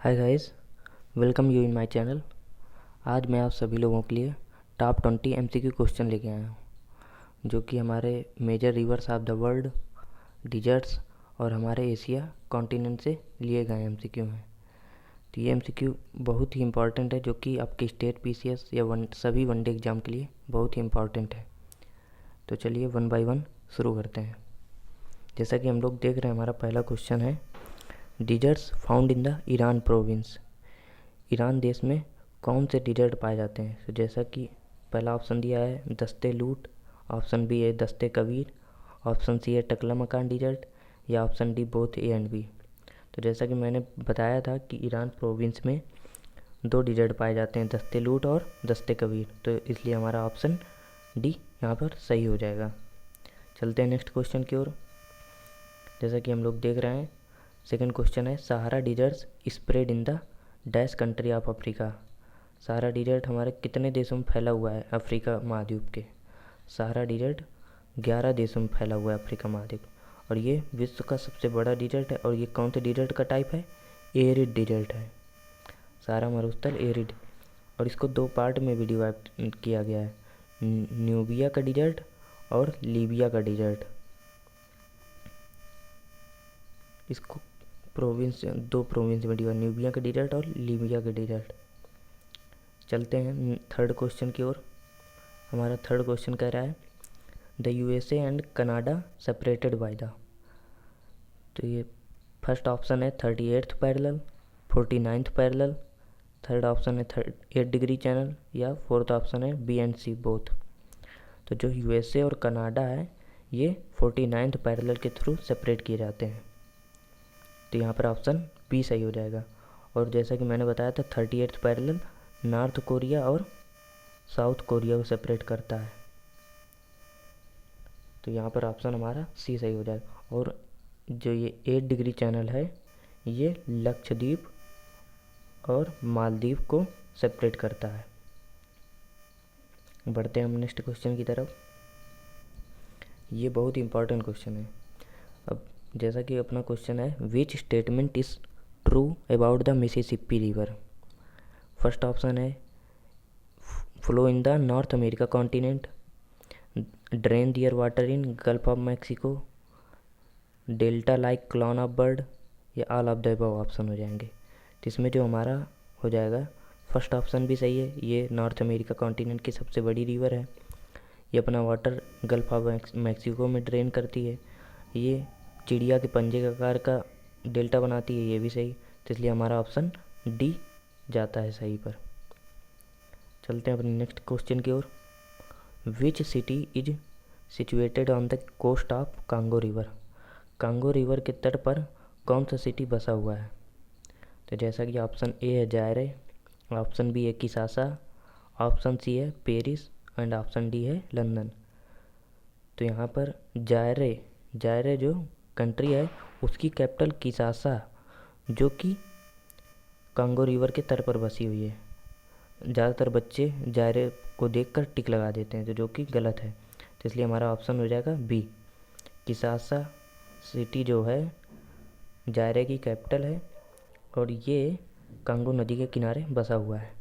Hi guys, welcome you in my channel. आज मैं आप सभी लोगों के लिए टॉप 20 एमसीक्यू क्वेश्चन लेके आया हूँ, जो कि हमारे major rivers of the world, deserts और हमारे एशिया कॉन्टिनेंट से लिए गए एमसीक्यू हैं। तो ये एमसीक्यू बहुत ही इम्पॉर्टेंट है, जो कि आपके स्टेट पीसीएस या सभी वनडे एग्ज़ाम के लिए बहुत ही इम्पॉर्टेंट है। तो चलिए वन बाय वन शुरू करते हैं। जैसा कि हम लोग देख रहे हैं, हमारा पहला क्वेश्चन है, deserts found in the Iran province. Iran देश में कौन से डिजर्ट पाए जाते हैं? तो जैसा कि पहला ऑप्शन दिया है दस्ते लूट, ऑप्शन बी है दस्ते कबीर, ऑप्शन सी है टकला मकान डिजर्ट, या option D both A and B. तो जैसा कि मैंने बताया था कि ईरान प्रोविंस में दो डिजर्ट पाए जाते हैं, दस्ते लूट और दस्ते कबीर, तो इसलिए हमारा ऑप्शन डी यहाँ पर सही हो जाएगा। चलते हैं नेक्स्ट क्वेश्चन की ओर। जैसा कि हम लोग देख रहे हैं, सेकंड क्वेश्चन है, Sahara deserts spread in the dash country of Africa. Sahara desert हमारे कितने देशों में फैला हुआ है अफ्रीका महाद्वीप के? सहारा डिजर्ट 11 देशों में फैला हुआ है अफ्रीका महाद्वीप, और ये विश्व का सबसे बड़ा डिजर्ट है। और ये कौन से डिजर्ट का टाइप है? एरिड डिजर्ट है, सहारा मरुस्थल एरिड। और इसको दो पार्ट में भी डिवाइड किया गया है, न्यूबिया का डिजर्ट और लीबिया का डिजर्ट। इसको दो प्रोविंस में डिवाइड, न्यूबिया का डिजर्ट और लीबिया का डिजर्ट। चलते हैं थर्ड क्वेश्चन की ओर। हमारा थर्ड क्वेश्चन कह रहा है, the USA and Canada separated by the. तो ये फर्स्ट ऑप्शन है 38th parallel, 49th parallel, third option है 8 डिग्री चैनल, या फोर्थ ऑप्शन है बी एंड सी बोथ। तो जो यूएसए और कनाडा है, ये 49th पैरेलल के थ्रू सेपरेट किए जाते हैं, तो यहाँ पर ऑप्शन बी सही हो जाएगा। और जैसा कि मैंने बताया था, 38th पैरेलल नॉर्थ कोरिया और साउथ कोरिया को सेपरेट करता है, तो यहाँ पर ऑप्शन हमारा सी सही हो जाएगा। और जो ये 8 डिग्री चैनल है, ये लक्षद्वीप और मालदीव को सेपरेट करता है। बढ़ते हैं हम नेक्स्ट क्वेश्चन की तरफ। ये बहुत इंपॉर्टेंट क्वेश्चन है। अब जैसा कि अपना क्वेश्चन है, which statement is true about the Mississippi river. First option है flow in the North America continent, drain their water in Gulf of Mexico, delta like claw of bird, या all of the above option हो जाएंगे। तो इसमें जो हमारा हो जाएगा, फर्स्ट ऑप्शन भी सही है, ये नॉर्थ अमेरिका कॉन्टिनेंट की सबसे बड़ी रिवर है, ये अपना वाटर गल्फ ऑफ मैक्सिको में ड्रेन करती है, ये चिड़िया के पंजे के आकार का डेल्टा बनाती है, ये भी सही, तो इसलिए हमारा ऑप्शन डी जाता है सही पर। चलते हैं अपने नेक्स्ट क्वेश्चन की ओर। Which city is situated on the coast of Congo river. Congo river के तट पर कौन सा सिटी बसा हुआ है? तो जैसा कि ऑप्शन ए है जायरे, ऑप्शन बी है किसासा, ऑप्शन सी है पेरिस, एंड ऑप्शन डी है लंदन। तो यहाँ पर जायरे जो कंट्री है, उसकी कैपिटल किसासा, जो कि कांगो रिवर के तट पर बसी हुई है। ज़्यादातर बच्चे जायरे को देखकर टिक लगा देते हैं, जो कि गलत है, तो इसलिए हमारा ऑप्शन हो जाएगा बी। किसासा सिटी जो है जायरे की कैपिटल है, और ये कांगो नदी के किनारे बसा हुआ है।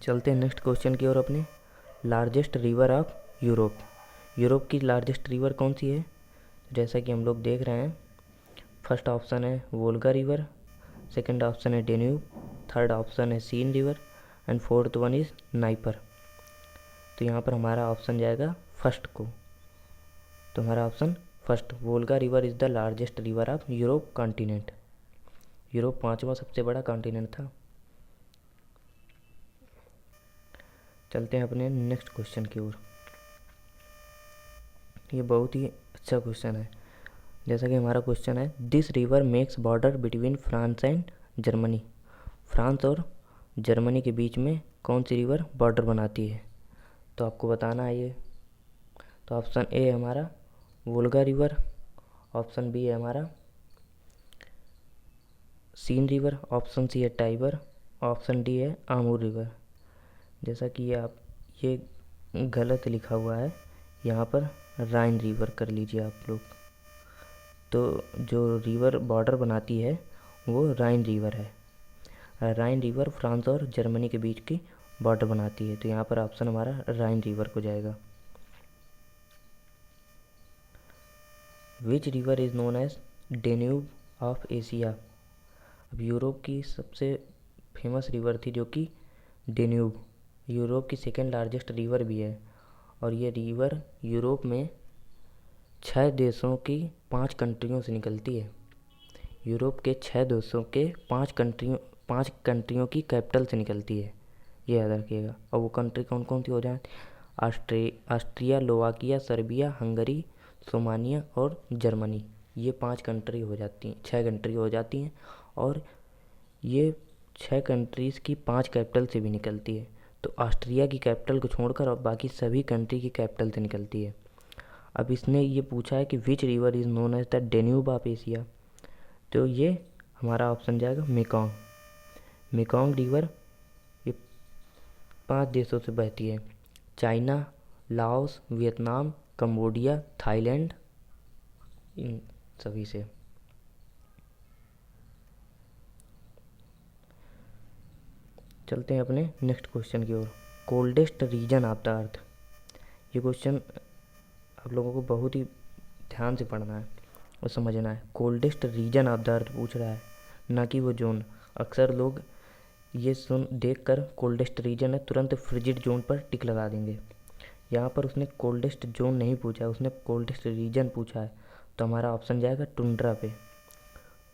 चलते हैं नेक्स्ट क्वेश्चन की ओर अपने। Largest river of Europe. Europe की लार्जेस्ट रिवर कौन सी है? जैसा कि हम लोग देख रहे हैं, फर्स्ट ऑप्शन है वोल्गा रिवर, सेकंड ऑप्शन है डेन्यूब, थर्ड ऑप्शन है Seine river, and fourth one is Dnieper. तो यहाँ पर हमारा ऑप्शन जाएगा फर्स्ट को, तो हमारा option first, Volga river is the largest river of Europe continent. Europe 5वां सबसे बड़ा कॉन्टिनेंट था। चलते हैं अपने नेक्स्ट क्वेश्चन की ओर। ये बहुत ही अच्छा क्वेश्चन है। जैसा कि हमारा क्वेश्चन है, this river makes border between France and Germany. France और जर्मनी के बीच में कौन सी रिवर बॉर्डर बनाती है? तो आपको बताना है ये। तो ऑप्शन ए है हमारा वोल्गा रिवर, ऑप्शन बी है हमारा सीन रिवर, ऑप्शन सी है टाइबर, ऑप्शन डी है आमूर रिवर। जैसा कि ये गलत लिखा हुआ है, यहाँ पर राइन रिवर कर लीजिए आप लोग। तो जो रिवर बॉर्डर बनाती है, वो राइन रिवर है। राइन रिवर फ्रांस और जर्मनी के बीच की बॉर्डर बनाती है, तो यहाँ पर ऑप्शन हमारा राइन रिवर को जाएगा। Which river is known as Danube of Asia. अब यूरोप की सबसे फेमस रिवर थी जो कि डेन्यूब, यूरोप की सेकेंड लार्जेस्ट रिवर भी है, और ये रिवर यूरोप में 6 देशों की 5 कंट्रियों से निकलती है। यूरोप के 6 देशों के 5 कंट्रियों की कैपिटल से निकलती है, ये याद रखिएगा। और वो कंट्री कौन कौन सी हो जाए? Austria, Slovakia, Serbia, Hungary, Romania और जर्मनी। ये 5 कंट्री हो जाती हैं, 6 कंट्री हो जाती हैं, और ये 6 कंट्रीज़ की 5 कैपिटल से भी निकलती है। तो ऑस्ट्रिया की कैपिटल को छोड़कर और बाकी सभी कंट्री की कैपिटल से निकलती है। अब इसने ये पूछा है कि which river is known as the Danube of Asia, तो ये हमारा ऑप्शन जाएगा मेकॉन्ग। मेकॉन्ग रिवर ये 5 देशों से बहती है, China, Laos, Vietnam, Cambodia, Thailand, इन सभी से। चलते हैं अपने नेक्स्ट क्वेश्चन की ओर। Coldest region of the earth. ये क्वेश्चन आप लोगों को बहुत ही ध्यान से पढ़ना है और समझना है। Coldest region of the earth पूछ रहा है, ना कि वो जोन। अक्सर लोग ये देखकर कोल्डेस्ट रीजन है तुरंत फ्रिजिड जोन पर टिक लगा देंगे। यहाँ पर उसने कोल्डेस्ट जोन नहीं पूछा है, उसने कोल्डेस्ट रीजन पूछा है, तो हमारा ऑप्शन जाएगा टुंड्रा पे।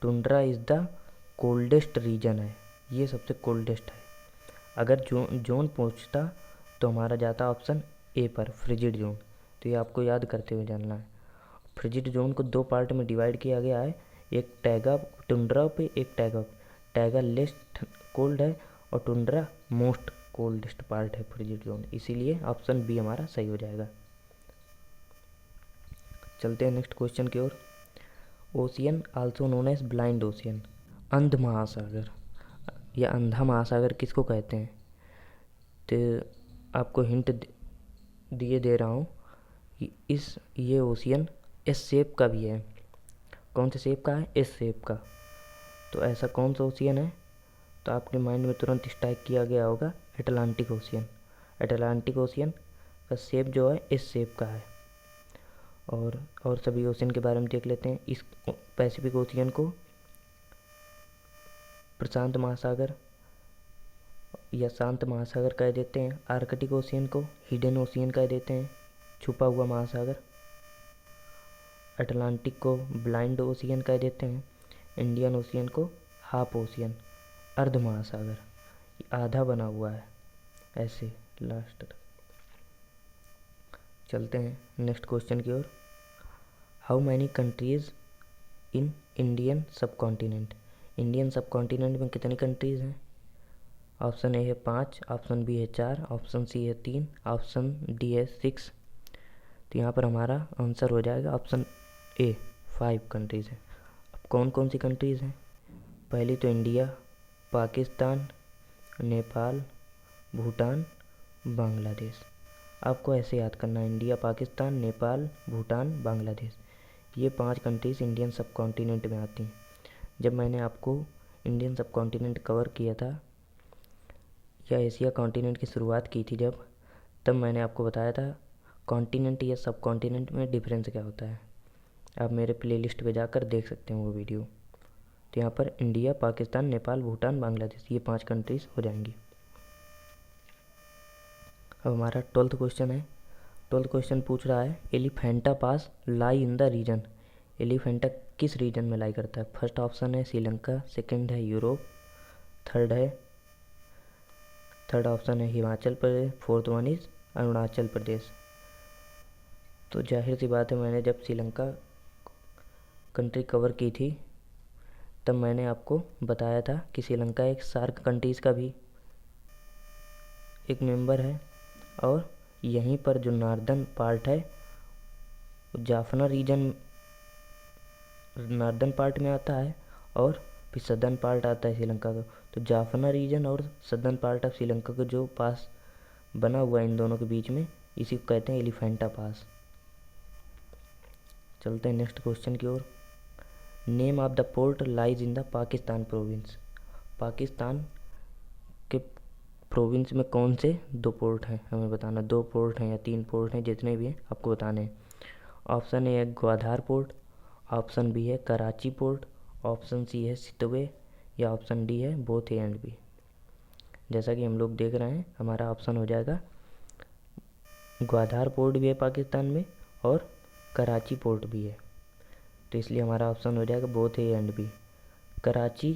Tundra is the coldest region है, ये सबसे कोल्डेस्ट है। अगर जोन पूछता तो हमारा जाता ऑप्शन ए पर, फ्रिजिड जोन। तो ये आपको याद करते हुए जानना है। फ्रिजिड जोन को 2 पार्ट में डिवाइड किया गया है, एक टैगा टुंड्रा पे, एक टैगा। टैगा लेस कोल्ड है और टुंड्रा मोस्ट कोल्डेस्ट पार्ट है फ्रिजिड जोन, इसीलिए ऑप्शन बी हमारा सही हो जाएगा। चलते हैं नेक्स्ट क्वेश्चन की ओर। Ocean also known as blind ocean. अंध महासागर या अंधा महासागर किसको कहते हैं? तो आपको हिंट दिए दे रहा हूँ। ये ओशियन एस शेप का भी है। कौन से शेप का है? एस शेप का। तो ऐसा कौन सा ओशियन है? तो आपके माइंड में तुरंत स्ट्राइक किया गया होगा अटलांटिक ओशियन। अटलांटिक ओशियन का शेप जो है एस शेप का है। और सभी ओशियन के बारे में देख लेते हैं। इस पैसिफिक ओशियन को प्रशांत महासागर या शांत महासागर कह देते हैं। आर्कटिक ओशियन को हिडन ओशियन कह देते हैं, छुपा हुआ महासागर। अटलांटिक को ब्लाइंड ओशियन कह देते हैं। इंडियन ओशियन को हाफ ओशियन, अर्ध महासागर, आधा बना हुआ है ऐसे लास्ट तक। चलते हैं नेक्स्ट क्वेश्चन की ओर। How many countries in Indian subcontinent. Indian subcontinent में कितनी कंट्रीज़ हैं? ऑप्शन ए है 5, ऑप्शन बी है 4, ऑप्शन सी है 3, ऑप्शन डी है 6। तो यहाँ पर हमारा आंसर हो जाएगा ऑप्शन ए, 5 कंट्रीज़ हैं। अब कौन कौन सी कंट्रीज़ हैं? पहली तो इंडिया, पाकिस्तान, नेपाल, भूटान, बांग्लादेश। आपको ऐसे याद करना है, इंडिया, पाकिस्तान, नेपाल, भूटान, बांग्लादेश। ये 5 कंट्रीज़ इंडियन सब कॉन्टिनेंट में आती हैं। जब मैंने आपको इंडियन सब कॉन्टिनेंट कवर किया था या एशिया कॉन्टिनेंट की शुरुआत की थी जब, तब मैंने आपको बताया था कॉन्टिनेंट या सब कॉन्टिनेंट में डिफरेंस क्या होता है। आप मेरे प्लेलिस्ट पे जाकर देख सकते हैं वो वीडियो। तो यहाँ पर इंडिया, पाकिस्तान, नेपाल, भूटान, बांग्लादेश, ये 5 कंट्रीज़ हो जाएंगी। अब हमारा 12th क्वेश्चन है। 12th क्वेश्चन पूछ रहा है एलिफेंटा पास लाई इन द रीजन। एलिफेंटा किस रीजन में लाई करता है? फर्स्ट ऑप्शन है श्रीलंका, सेकंड है यूरोप, थर्ड ऑप्शन है Himachal Pradesh, fourth one is Arunachal Pradesh. तो जाहिर सी बात है, मैंने जब श्रीलंका कंट्री कवर की थी तब मैंने आपको बताया था कि श्रीलंका एक सार्क कंट्रीज़ का भी एक मेंबर है, और यहीं पर जो नॉर्दर्न पार्ट है जाफना रीजन नॉर्दर्न पार्ट में आता है, और फिर सदर्न पार्ट आता है श्रीलंका का। तो जाफना रीजन और सदर्न पार्ट ऑफ श्रीलंका का जो पास बना हुआ है इन दोनों के बीच में, इसी को कहते हैं एलिफेंटा पास। चलते हैं नेक्स्ट क्वेश्चन की ओर। Name of the port lies in the Pakistan province. Pakistan के प्रोविंस में कौन से 2 पोर्ट हैं हमें बताना। 2 पोर्ट हैं या 3 पोर्ट हैं, जितने भी हैं आपको बताने हैं। ऑप्शन ए है ग्वादर पोर्ट, ऑप्शन बी है कराची पोर्ट, ऑप्शन सी है सितवे, या ऑप्शन डी है बोथ ए एंड बी। जैसा कि हम लोग देख रहे हैं, हमारा ऑप्शन हो जाएगा ग्वादर पोर्ट भी है पाकिस्तान में और कराची पोर्ट भी है, तो इसलिए हमारा ऑप्शन हो जाएगा both A and B. Karachi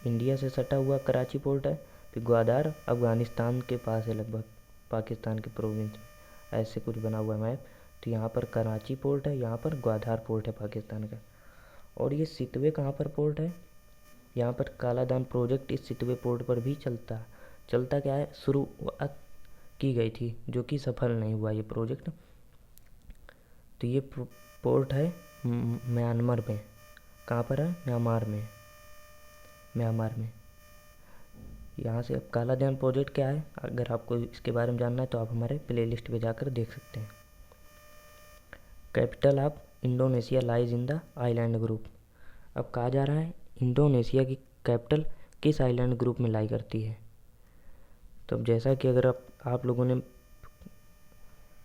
India से सटा हुआ कराची पोर्ट है, फिर ग्वादर अफ़गानिस्तान के पास है, लगभग पाकिस्तान के प्रोविंस में ऐसे कुछ बना हुआ मैप। तो यहाँ पर कराची पोर्ट है, यहाँ पर ग्वादर पोर्ट है पाकिस्तान का। और ये सितवे कहाँ पर पोर्ट है, यहाँ पर कालादान प्रोजेक्ट इस सितवे पोर्ट पर भी चलता क्या है, शुरुआत की गई थी, जो कि सफल नहीं हुआ ये प्रोजेक्ट। तो ये पोर्ट है म्यांमार में। कहाँ पर है, म्यांमार में। यहाँ से अब कालादान प्रोजेक्ट क्या है, अगर आपको इसके बारे में जानना है तो आप हमारे प्लेलिस्ट पे जाकर देख सकते हैं। Capital of Indonesia lies in the island group. अब कहा जा रहा है इंडोनेशिया की कैपिटल किस आइलैंड ग्रुप में लाई करती है। तो अब जैसा कि अगर आप लोगों ने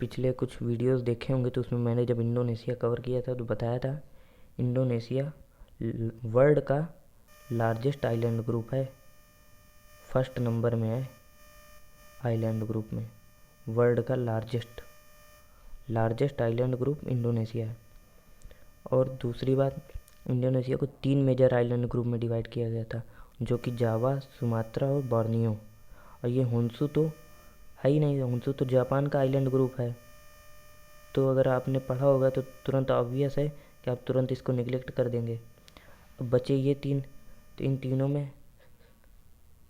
पिछले कुछ वीडियोस देखे होंगे, तो उसमें मैंने जब इंडोनेशिया कवर किया था तो बताया था इंडोनेशिया वर्ल्ड का लार्जेस्ट आइलैंड ग्रुप है, फर्स्ट नंबर में है आइलैंड ग्रुप में। वर्ल्ड का लार्जेस्ट आइलैंड ग्रुप इंडोनेशिया है। और दूसरी बात, इंडोनेशिया को 3 मेजर आइलैंड ग्रुप में डिवाइड किया गया था, जो कि जावा, सुमात्रा और बोर्नियो। और ये होन्शु तो है ही नहीं, होन्शु तो जापान का आइलैंड ग्रुप है। तो अगर आपने पढ़ा होगा तो तुरंत ऑब्वियस है कि आप तुरंत इसको निगलेक्ट कर देंगे। अब बचे ये 3, तो इन तीनों में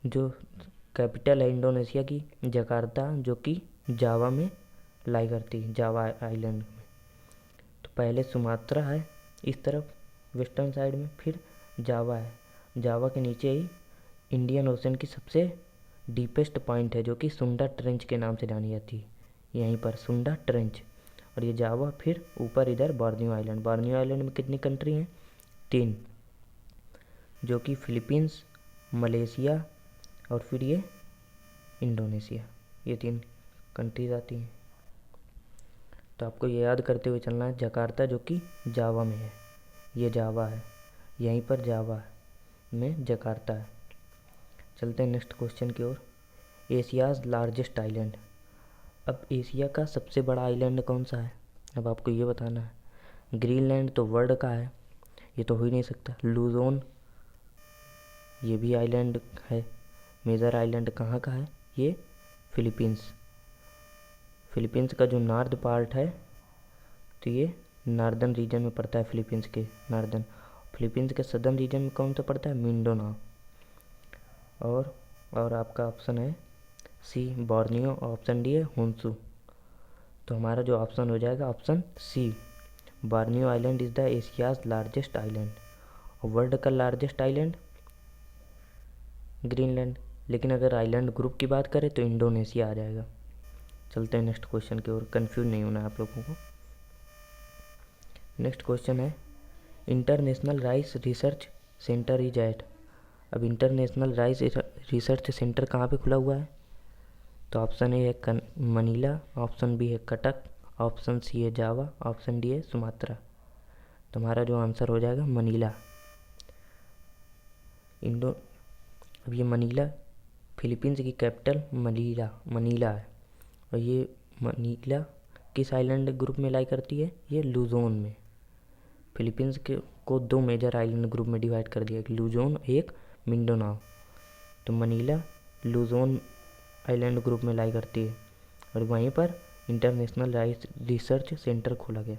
जो कैपिटल है इंडोनेशिया की जकार्ता, जो कि जावा में लाई करती है, जावा आइलैंड में। तो पहले सुमात्रा है इस तरफ वेस्टर्न साइड में, फिर जावा है। जावा के नीचे ही इंडियन ओशन की सबसे डीपेस्ट पॉइंट है, जो कि सुंडा ट्रेंच के नाम से जानी जाती है, यहीं पर सुंडा ट्रेंच। और ये जावा, फिर ऊपर इधर बोर्नियो आइलैंड। बोर्नियो आइलैंड में कितनी कंट्री हैं, 3, जो कि फिलीपींस, मलेशिया और फिर ये इंडोनेशिया, ये 3 कंट्रीज आती हैं। तो आपको ये याद करते हुए चलना है, जकार्ता जो कि जावा में है, ये जावा है, यहीं पर जावा में जकार्ता है। चलते हैं नेक्स्ट क्वेश्चन की ओर। Asia's largest island. अब एशिया का सबसे बड़ा आइलैंड कौन सा है, अब आपको ये बताना है। ग्रीनलैंड तो वर्ल्ड का है, ये तो हो ही नहीं सकता। लुजोन, ये भी आइलैंड है। मेजर आइलैंड कहाँ का है, ये फिलीपींस का जो नॉर्थ पार्ट है, तो ये नॉर्दर्न रीजन में पड़ता है फिलीपींस के नॉर्दर्न। फिलीपींस के सदर्न रीजन में कौन सा पड़ता है, मिंडोनाओ। और आपका ऑप्शन है सी बोर्नियो, ऑप्शन डी है होन्शु। तो हमारा जो ऑप्शन हो जाएगा option C, Borneo island is the Asia's largest island. और वर्ल्ड का लार्जेस्ट आइलैंड ग्रीनलैंड। लेकिन अगर आइलैंड ग्रुप की बात करें तो इंडोनेशिया आ जाएगा। चलते हैं नेक्स्ट क्वेश्चन की ओर, कंफ्यूज नहीं होना आप लोगों को। नेक्स्ट क्वेश्चन है international rice research centre is at. अब इंटरनेशनल राइस रिसर्च सेंटर कहाँ पे खुला हुआ है, तो ऑप्शन ए है मनीला, ऑप्शन बी है कटक, ऑप्शन सी है जावा, ऑप्शन डी है सुमात्रा। तो हमारा जो आंसर हो जाएगा मनीला। अब ये मनीला, फिलीपींस की कैपिटल मनीला है। और ये मनीला किस आइलैंड ग्रुप में लाई करती है, ये लुजोन में। फिलीपींस को 2 मेजर आइलैंड ग्रुप में डिवाइड कर दिया, एक लुजोन, एक मिंडोनाओ। तो मनीला लुजोन आइलैंड ग्रुप में लाई करती है, और वहीं पर इंटरनेशनल राइस रिसर्च सेंटर खोला गया।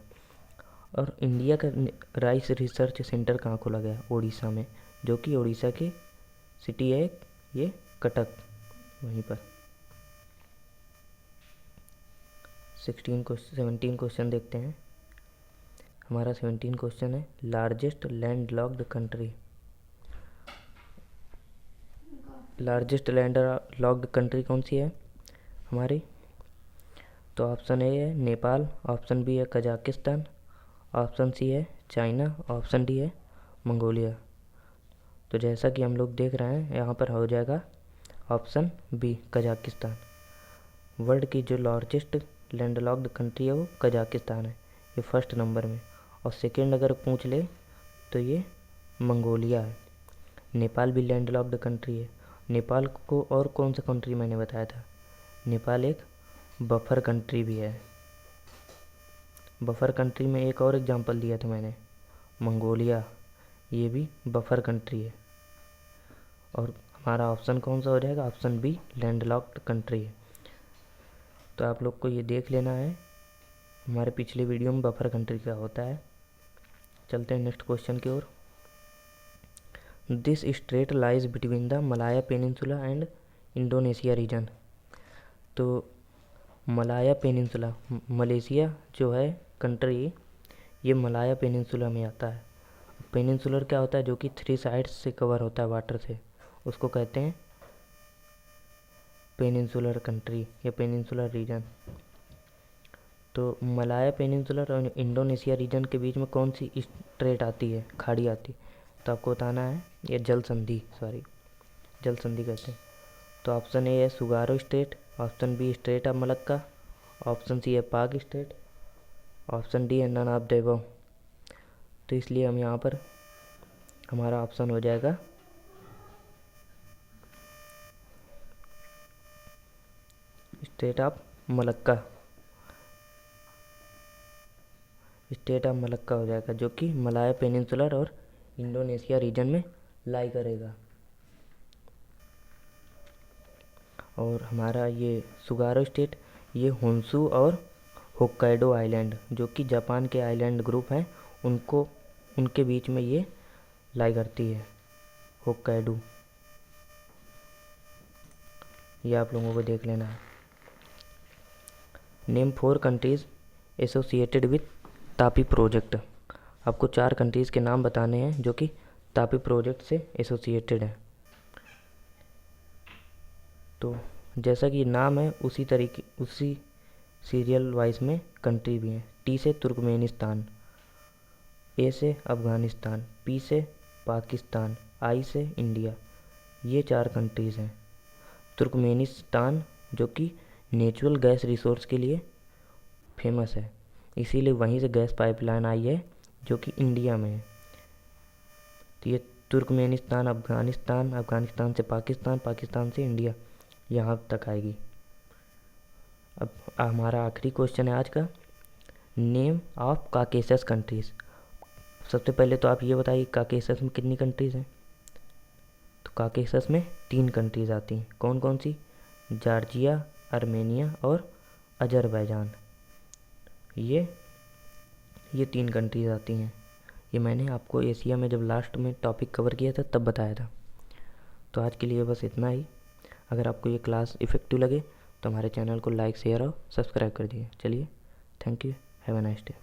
और इंडिया का राइस रिसर्च सेंटर कहाँ खोला गया, उड़ीसा में, जो कि उड़ीसा की सिटी है ये कटक, वहीं पर। 17 क्वेश्चन देखते हैं। हमारा 17 क्वेश्चन है largest land locked country. Largest land locked country कौन सी है हमारी, तो ऑप्शन ए है नेपाल, ऑप्शन बी है कजाकिस्तान, ऑप्शन सी है चाइना, ऑप्शन डी है मंगोलिया। तो जैसा कि हम लोग देख रहे हैं यहाँ पर हो जाएगा ऑप्शन बी कजाकिस्तान। वर्ल्ड की जो लार्जेस्ट लैंडलॉक्ड कंट्री है वो कजाकिस्तान है, ये फर्स्ट नंबर में। और सेकेंड अगर पूछ ले तो ये मंगोलिया है। नेपाल भी लैंडलॉक्ड कंट्री है। नेपाल को और कौन सा कंट्री मैंने बताया था, नेपाल एक बफर कंट्री भी है। बफर कंट्री में एक और एग्जांपल दिया था मैंने, मंगोलिया, ये भी बफर कंट्री है। और हमारा ऑप्शन कौन सा हो जाएगा, ऑप्शन बी लैंडलॉक्ड कंट्री है। तो आप लोग को ये देख लेना है, हमारे पिछले वीडियो में बफर कंट्री क्या होता है। चलते हैं नेक्स्ट क्वेश्चन की ओर। This strait lies between the Malaya peninsula and Indonesia region. तो मलाया पेनिनसुला, मलेशिया जो है कंट्री, ये मलाया पेनिनसुला में आता है। पेनिनसुलर क्या होता है, जो कि 3 साइड्स से कवर होता है वाटर से, उसको कहते हैं पेनिनसुलर कंट्री या पेनिनसुलर रीजन। तो मलाया पेनिनसुलर और इंडोनेशिया रीजन के बीच में कौन सी स्ट्रेट आती है, खाड़ी आती है, तो आपको बताना है, ये जल संधि कहते हैं। तो ऑप्शन ए है Tsugaru strait, option B strait of Malacca, option C है पाक स्ट्रेट, ऑप्शन डी है नन ऑफ द अबव। तो इसलिए हम यहाँ पर हमारा ऑप्शन हो जाएगा state of Malacca. State of Malacca हो जाएगा, जो कि मलाया पेनिनसुलर और इंडोनेशिया रीजन में लाई करेगा। और हमारा ये सुगारो स्टेट, ये होन्शु और होक्काइडो आइलैंड, जो कि जापान के आइलैंड ग्रुप हैं, उनके बीच में ये लाई करती है, होक्काइडो। ये आप लोगों को देख लेना है। Name 4 countries associated with Tapi project. आपको 4 कंट्रीज़ के नाम बताने हैं जो कि तापी प्रोजेक्ट से एसोसिएटेड है। तो जैसा कि नाम है उसी सीरियल वाइज में कंट्री भी हैं। टी से तुर्कमेनिस्तान, ए से अफ़गानिस्तान, पी से पाकिस्तान, आई से इंडिया। ये 4 कंट्रीज़ हैं। तुर्कमेनिस्तान जो कि नेचुरल गैस रिसोर्स के लिए फेमस है, इसीलिए वहीं से गैस पाइपलाइन आई है जो कि इंडिया में है। तो ये तुर्कमेनिस्तान, अफ़गानिस्तान, अफ़गानिस्तान से पाकिस्तान, पाकिस्तान से इंडिया, यहाँ तक आएगी। अब हमारा आखिरी क्वेश्चन है आज का, नेम ऑफ काकेशस कंट्रीज़। सबसे पहले तो आप ये बताइए काकेशस में कितनी कंट्रीज़ हैं। तो काकेशस में 3 कंट्रीज़ आती हैं। कौन कौन सी, जॉर्जिया, आर्मेनिया और अजरबैजान। ये 3 कंट्रीज़ आती हैं। ये मैंने आपको एशिया में जब लास्ट में टॉपिक कवर किया था तब बताया था। तो आज के लिए बस इतना ही। अगर आपको ये क्लास इफ़ेक्टिव लगे तो हमारे चैनल को लाइक, शेयर और सब्सक्राइब कर दिए। चलिए, thank you, have a nice day.